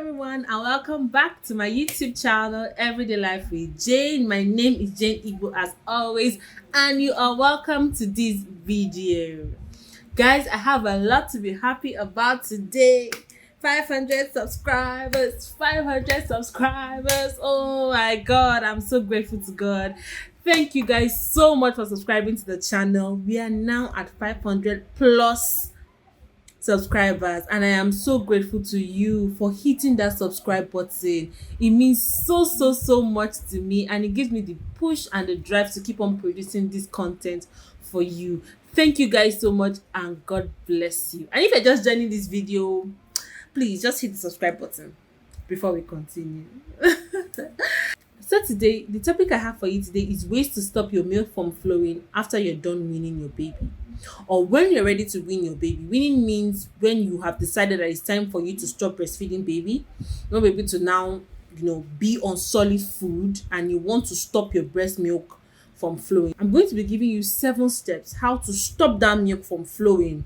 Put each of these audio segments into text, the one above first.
everyone, and welcome back to my YouTube channel, Everyday Life with Jane. My name is Jane Igbo as always, and you are welcome to this video. Guys, I have a lot to be happy about today. 500 subscribers, 500 subscribers. Oh my God, I'm so grateful to God. Thank you guys so much for subscribing to the channel. We are now at 500 plus subscribers, and I am so grateful to you for hitting that subscribe button. It means so much to me, and it gives me the push and the drive to keep on producing this content for you. Thank you guys so much, and God bless you. And if you're just joining this video, please just hit the subscribe button before we continue. So today, the topic I have for you today is ways to stop your milk from flowing after you're done weaning your baby, or when you're ready to wean your baby. Weaning means when you have decided that it's time for you to stop breastfeeding baby. You want baby to now, be on solid food, and you want to stop your breast milk from flowing. I'm going to be giving you 7 steps how to stop that milk from flowing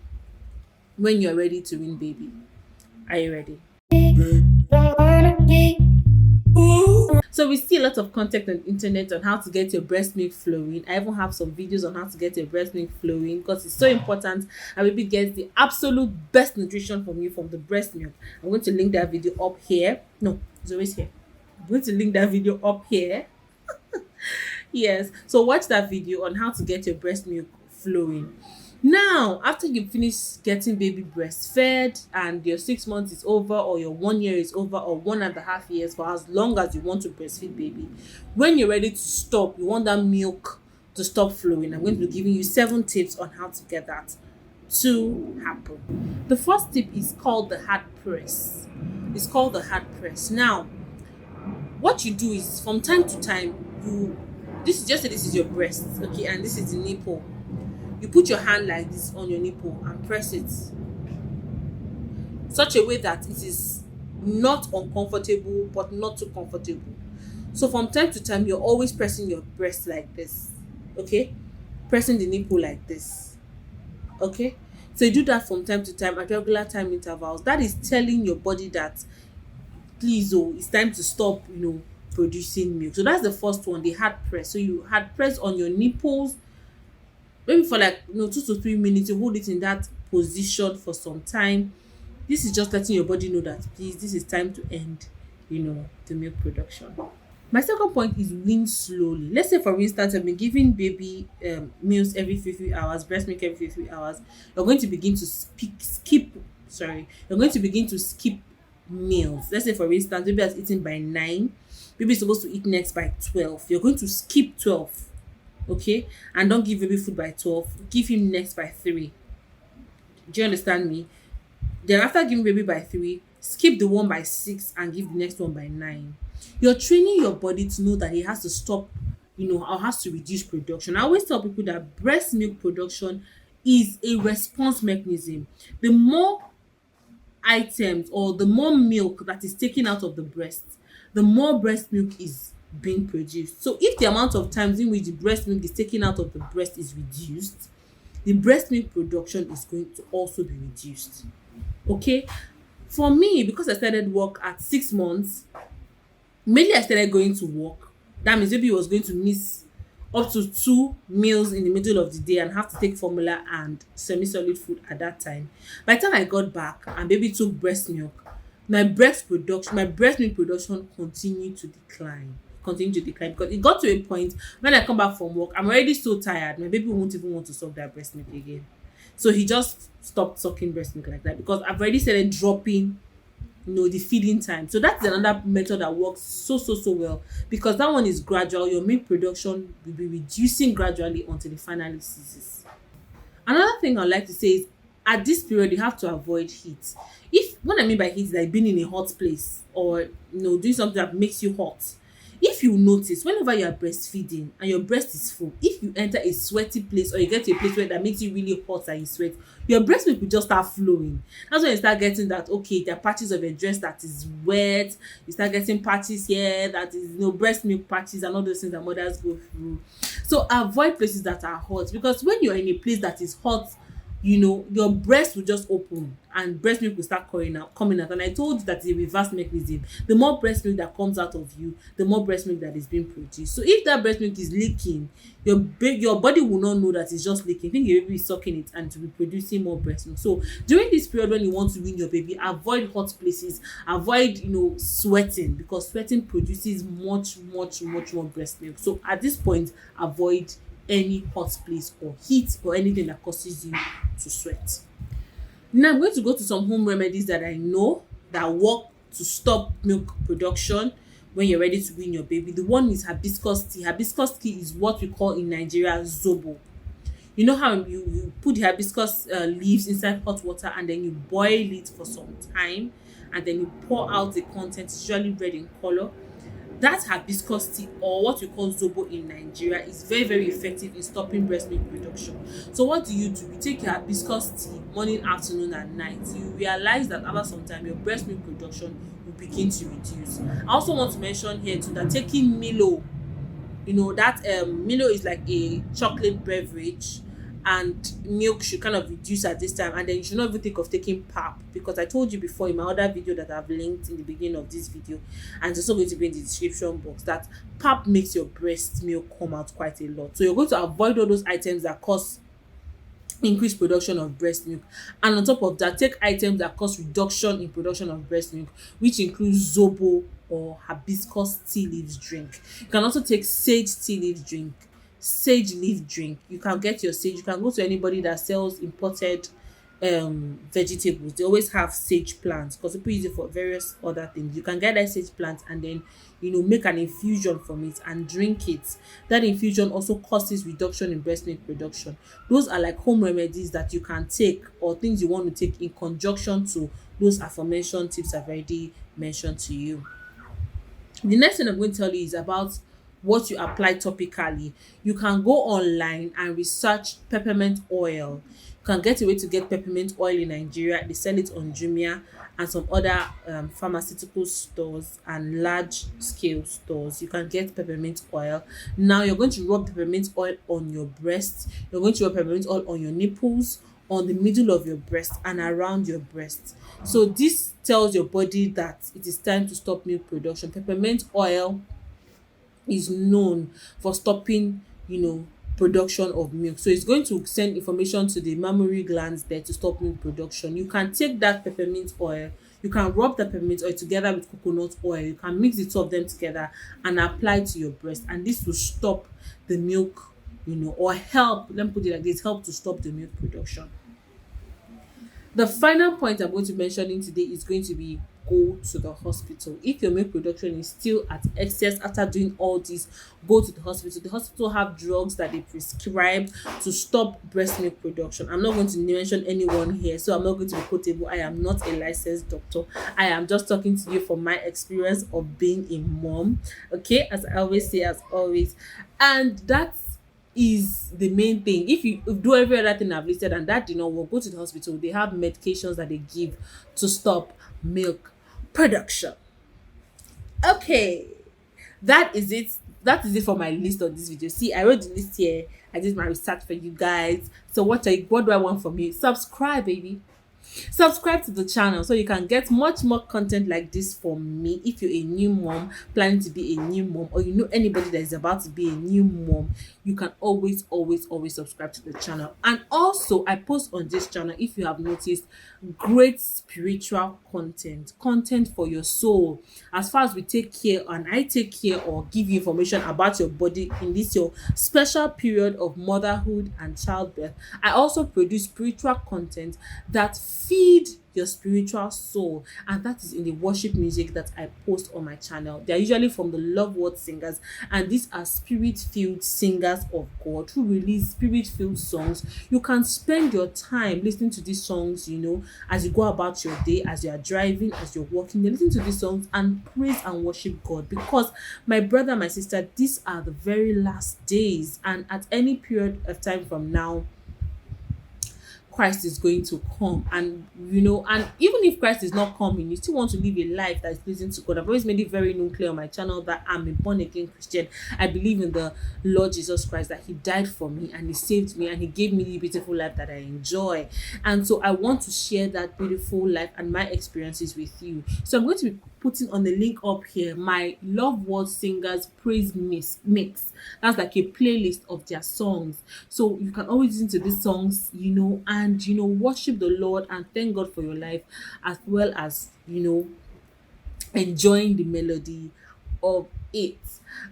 when you're ready to wean baby. Are you ready? So we see a lot of content on the internet on how to get your breast milk flowing. I even have some videos on how to get your breast milk flowing, because it's so important and baby gets the absolute best nutrition from you from the breast milk. I'm going to link that video up here. No, it's always here. I'm going to link that video up here. Yes, so watch that video on how to get your breast milk flowing. Now, after you finish getting baby breastfed and your 6 months is over, or your 1 year is over, or 1.5 years, for as long as you want to breastfeed baby, when you're ready to stop, you want that milk to stop flowing, I'm going to be giving you 7 tips on how to get that to happen. The first tip is called the hard press. It's called the hard press. Now, what you do is, from time to time, this is your breast, okay, and this is the nipple. You put your hand like this on your nipple and press it such a way that it is not uncomfortable but not too comfortable. So from time to time, you're always pressing your breast like this, okay? Pressing the nipple like this, okay? So you do that from time to time at regular time intervals. That is telling your body that, please, it's time to stop, producing milk. So that's the first one, the hard press. So you hard press on your nipples, maybe for 2 to 3 minutes. You hold it in that position for some time. This is just letting your body know that, please, this is time to end, the milk production. My second point is wean slowly. Let's say, for instance, I've been giving baby meals every few hours, breast milk every few hours. You're going to begin to You're going to begin to skip meals. Let's say, for instance, baby has eaten by 9. Baby is supposed to eat next by 12. You're going to skip 12. Okay, and don't give baby food by 12. Give him next by 3. Do you understand me? Then after giving baby by 3, skip the one by 6 and give the next one by 9. You're training your body to know that he has to stop, or has to reduce production. I always tell people that breast milk production is a response mechanism. The more items or the more milk that is taken out of the breast, the more breast milk is being produced. So if the amount of times in which the breast milk is taken out of the breast is reduced, the breast milk production is going to also be reduced. Okay, for me, because I started work at 6 months, mainly I started going to work. That means baby was going to miss up to 2 meals in the middle of the day and have to take formula and semi-solid food at that time. By the time I got back and baby took breast milk, my breast milk production continued to decline, because it got to a point when I come back from work, I'm already so tired, my baby won't even want to suck that breast milk again. So he just stopped sucking breast milk like that, because I've already started dropping the feeding time. So that's another method that works so well, because that one is gradual. Your milk production will be reducing gradually until it finally ceases. Another thing I'd like to say is, at this period, you have to avoid heat. What I mean by heat is like being in a hot place, or doing something that makes you hot. If you notice, whenever you are breastfeeding and your breast is full, if you enter a sweaty place, or you get to a place where that makes you really hot and you sweat, your breast milk will just start flowing. That's when you start getting that, okay, there are patches of your dress that is wet. You start getting patches here that is, breast milk patches and all those things that mothers go through. So avoid places that are hot, because when you're in a place that is hot your breast will just open and breast milk will start coming out. And I told you that it's a reverse mechanism. The more breast milk that comes out of you, the more breast milk that is being produced. So if that breast milk is leaking, your body will not know that it's just leaking. Think your baby is sucking it and to be producing more breast milk. So during this period when you want to wean your baby, avoid hot places, avoid sweating, because sweating produces much more breast milk. So at this point, avoid any hot place or heat or anything that causes you to sweat. Now I'm going to go to some home remedies that I know that work to stop milk production when you're ready to wean your baby. The one is hibiscus tea. Hibiscus tea is what we call in Nigeria zobo. You know how you put the hibiscus leaves inside hot water and then you boil it for some time and then you pour out the content, it's usually red in color. That hibiscus tea, or what we call zobo in Nigeria, is very effective in stopping breast milk production. So what do? You take your hibiscus tea morning, afternoon and night. You realize that after some time your breast milk production will begin to reduce. I also want to mention here too that taking Milo, that Milo is like a chocolate beverage, and milk should kind of reduce at this time. And then you should not even think of taking pap, because I told you before in my other video that I've linked in the beginning of this video, and it's also going to be in the description box, that pap makes your breast milk come out quite a lot. So you're going to avoid all those items that cause increased production of breast milk, and on top of that, take items that cause reduction in production of breast milk, which includes zobo or hibiscus tea leaves drink. You can also take sage tea leaf drink, sage leaf drink. You can get your sage. You can go to anybody that sells imported vegetables. They always have sage plants because people use it for various other things. You can get that sage plant and then make an infusion from it and drink it. That infusion also causes reduction in breast milk production. Those are like home remedies that you can take, or things you want to take in conjunction to those aforementioned tips I've already mentioned to you. The next thing I'm going to tell you is about what you apply topically. You can go online and research peppermint oil. You can get a way to get peppermint oil in Nigeria. They sell it on Jumia and some other pharmaceutical stores and large scale stores. You can get peppermint oil. Now you're going to rub peppermint oil on your breast. You're going to rub peppermint oil on your nipples, on the middle of your breast and around your breast. So this tells your body that it is time to stop milk production. Peppermint oil is known for stopping production of milk, so it's going to send information to the mammary glands there to stop milk production. You can take that peppermint oil, you can rub the peppermint oil together with coconut oil, you can mix the two of them together and apply to your breast, and this will stop the milk, or help, let me put it like this, help to stop the milk production. The final point I'm going to mention in today is going to be go to the hospital. If your milk production is still at excess after doing all this, go to the hospital. The hospital have drugs that they prescribe to stop breast milk production. I'm not going to mention anyone here, so I'm not going to be quotable. I am not a licensed doctor. I am just talking to you from my experience of being a mom. Okay, as I always say, as always. And that's is the main thing. If you do every other thing I've listed and that did not work, go to the hospital. They have medications that they give to stop milk production. Okay, that is it for my list on this video. See, I wrote the list here. I did my research for you guys. So what do I want from you? Subscribe, baby. Subscribe to the channel so you can get much more content like this from me. If you're a new mom, planning to be a new mom, or anybody that is about to be a new mom, you can always subscribe to the channel. And also, I post on this channel, if you have noticed, great spiritual content for your soul, as far as we take care and I take care or give you information about your body in this your special period of motherhood and childbirth. I also produce spiritual content that feed your spiritual soul, and that is in the worship music that I post on my channel. They are usually from the Love Word singers, and these are spirit-filled singers of God who release spirit-filled songs. You can spend your time listening to these songs, as you go about your day, as you are driving, as you're walking. You listen to these songs and praise and worship God, because my brother, my sister, these are the very last days, and at any period of time from now, Christ is going to come. And and even if Christ is not coming, you still want to live a life that is pleasing to God. I've always made it very known clear on my channel that I'm a born again Christian. I believe in the Lord Jesus Christ, that he died for me and he saved me and he gave me the beautiful life that I enjoy. And so I want to share that beautiful life and my experiences with you. So I'm going to be putting on the link up here my Love World Singers Praise Mix. That's like a playlist of their songs. So you can always listen to these songs, and worship the Lord and thank God for your life, as well as enjoying the melody of it.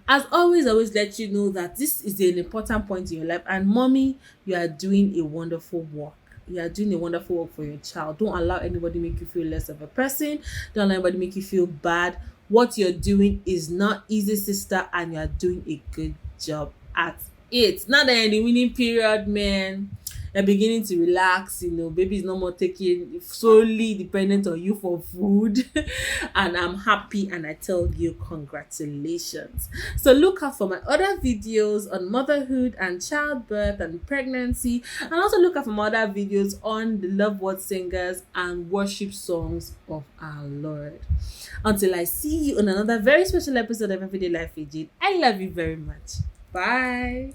As always, I always let you know that this is an important point in your life, and mommy, you are doing a wonderful work. You are doing a wonderful work for your child. Don't allow anybody make you feel less of a person. Don't allow anybody make you feel bad. What you're doing is not easy, sister, and you are doing a good job at it. Now that you're in the winning period, man, you're beginning to relax. Baby is no more taking solely dependent on you for food. And I'm happy, and I tell you congratulations. So look out for my other videos on motherhood and childbirth and pregnancy, and also look out for my other videos on the Love Word Singers and worship songs of our Lord. Until I see you on another very special episode of Everyday Life with Jade, I love you very much. Bye.